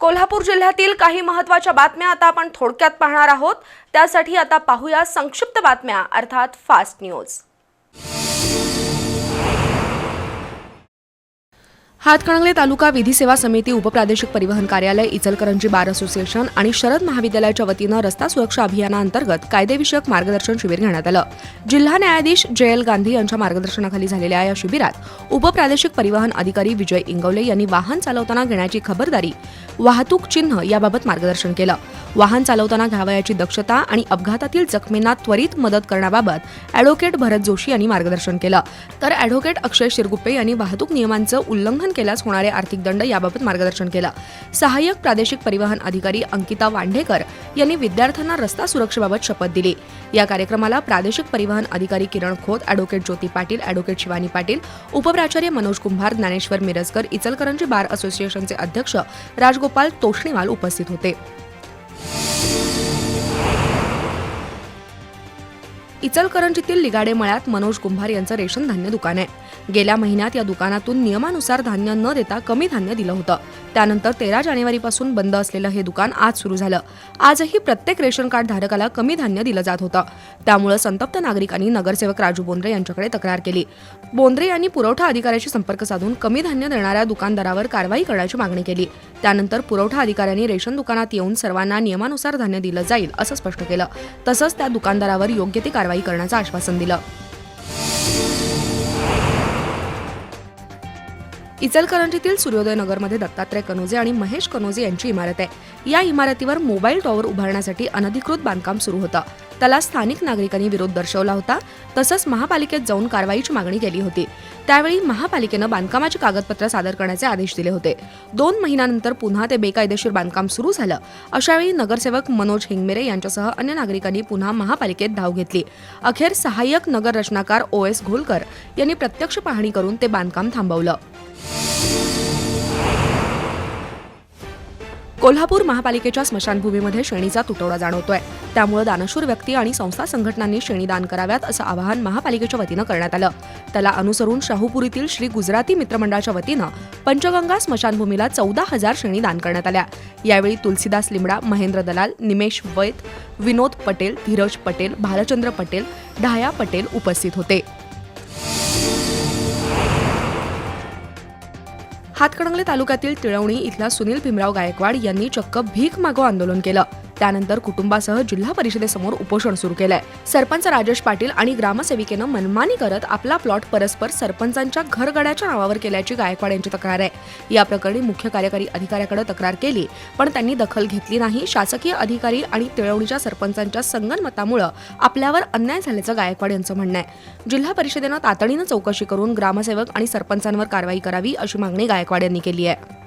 कोल्हापूर जिल्ह्यातील काही महत्त्वाच्या बातम्या आता आपण थोडक्यात पाहणार आहोत। त्यासाठी आता पाहूया संक्षिप्त बातम्या अर्थात फास्ट न्यूज। हातकणंगले तालुका विधी सेवा समिती उपप्रादेशिक परिवहन कार्यालय इचलकरंजी बार असोसिएशन आणि शरद महाविद्यालयाच्या वतीनं रस्ता सुरक्षा अभियानाअंतर्गत कायदेविषयक मार्गदर्शन शिबिर घेण्यात आलं। जिल्हा न्यायाधीश जयल गांधी यांच्या मार्गदर्शनाखाली झालेल्या या शिबिरात उपप्रादेशिक परिवहन अधिकारी विजय इंगवले यांनी वाहन चालवताना घेण्याची खबरदारी, वाहतूक चिन्ह याबाबत मार्गदर्शन केलं। वाहन चालवताना घ्यावयाची दक्षता आणि अपघातातील जखमींना त्वरित मदत करण्याबाबत ॲडव्होकेट भरत जोशी यांनी मार्गदर्शन केलं, तर ॲडव्होकेट अक्षय शिरगुप्पे यांनी वाहतूक नियमांचं उल्लंघन केल्यास होणारे आर्थिक दंड याबाबत मार्गदर्शन केलं। सहाय्यक प्रादेशिक परिवहन अधिकारी अंकिता वांढेकर यांनी विद्यार्थ्यांना रस्ता सुरक्षेबाबत शपथ दिली। या कार्यक्रमाला प्रादेशिक परिवहन अधिकारी किरण खोत, ॲडव्होकेट ज्योती पाटील, ॲडव्होकेट शिवानी पाटील, उपप्राचार्य मनोज कुंभार, ज्ञानेश्वर मिरजकर, इचलकरंजी बार असोसिएशनचे अध्यक्ष राजगोपाल तोष्णीवाल उपस्थित होते। इचलकरंजीतील लिगाडे मळ्यात मनोज कुंभार यांचं रेशन धान्य दुकान आहे। गेल्या महिन्यात या दुकानातून नियमानुसार धान्य न देता कमी धान्य दिलं होतं। त्यानंतर 13 जानेवारीपासून बंद असलेलं हे दुकान आज सुरू झालं। आजही प्रत्येक रेशन कार्ड धारकाला कमी धान्य दिलं जात होतं। त्यामुळे संतप्त नागरिकांनी नगरसेवक राजू बोंद्रे यांच्याकडे तक्रार केली। बोंद्रे यांनी पुरवठा अधिकाऱ्याशी संपर्क साधून कमी धान्य देणाऱ्या दुकानदारावर कारवाई करण्याची मागणी केली। त्यानंतर पुरवठा अधिकाऱ्यांनी रेशन दुकानात येऊन सर्वांना नियमानुसार धान्य दिलं जाईल असं स्पष्ट केलं। तसंच त्या दुकानदारावर योग्य ती कारवाई करण्याचं आश्वासन दिलं। इचलकरंजीतील सूर्योदय नगरमध्ये दत्तात्रय कनोजे आणि महेश कनोजे यांची इमारत आहे। या इमारतीवर मोबाईल टॉवर उभारण्यासाठी अनधिकृत बांधकाम सुरू होतं। त्याला स्थानिक नागरिकांनी विरोध दर्शवला होता। तसंच महापालिकेत जाऊन कारवाईची मागणी केली होती। त्यावेळी महापालिकेनं बांधकामाची कागदपत्र सादर करण्याचे आदेश दिले होते। 2 महिन्यानंतर पुन्हा ते बेकायदेशीर बांधकाम सुरू झालं। अशावेळी नगरसेवक मनोज हिंगमिरे यांच्यासह अन्य नागरिकांनी पुन्हा महापालिकेत धाव घेतली। अखेर सहाय्यक नगर रचनाकार OS घोलकर यांनी प्रत्यक्ष पाहणी करून ते बांधकाम थांबवलं। कोल्हापूर महापालिकेच्या स्मशानभूमीमध्ये शेणीचा तुटवडा जाणवतोय। त्यामुळे दानशूर व्यक्ती आणि संस्था संघटनांनी शेणी दान कराव्यात असं आवाहन महापालिकेच्या वतीनं करण्यात आलं। त्याला अनुसरून शाहूपुरीतील श्री गुजराती मित्रमंडळाच्या वतीनं पंचगंगा स्मशानभूमीला 14,000 शेणी दान करण्यात आल्या। यावेळी तुलसीदास लिमडा, महेंद्र दलाल, निमेश वैद, विनोद पटेल, धीरज पटेल, भालचंद्र पटेल, ढाया पटेल उपस्थित होते। हातकणंगले तालुक्यातील तिळवणी इथला सुनील भीमराव गायकवाड यांनी चक्क भीक मागो आंदोलन केलं। त्यानंतर कुटुंबासह जिल्हा परिषदेसमोर उपोषण सुरू केलंय। सरपंच राजेश पाटील आणि ग्रामसेविकेनं मनमानी करत आपला प्लॉट परस्पर सरपंचांच्या घरगड्याच्या नावावर केल्याची गायकवाड यांची तक्रार आहे। या प्रकरणी मुख्य कार्यकारी अधिकाऱ्याकडे तक्रार केली, पण त्यांनी दखल घेतली नाही। शासकीय अधिकारी आणि तिळवणीच्या सरपंचांच्या संगनमतामुळे आपल्यावर अन्याय झाल्याचं गायकवाड यांचं म्हणणं आहे। जिल्हा परिषदेनं तातडीनं चौकशी करून ग्रामसेवक आणि सरपंचांवर कारवाई करावी अशी मागणी गायकवाड यांनी केली आहे।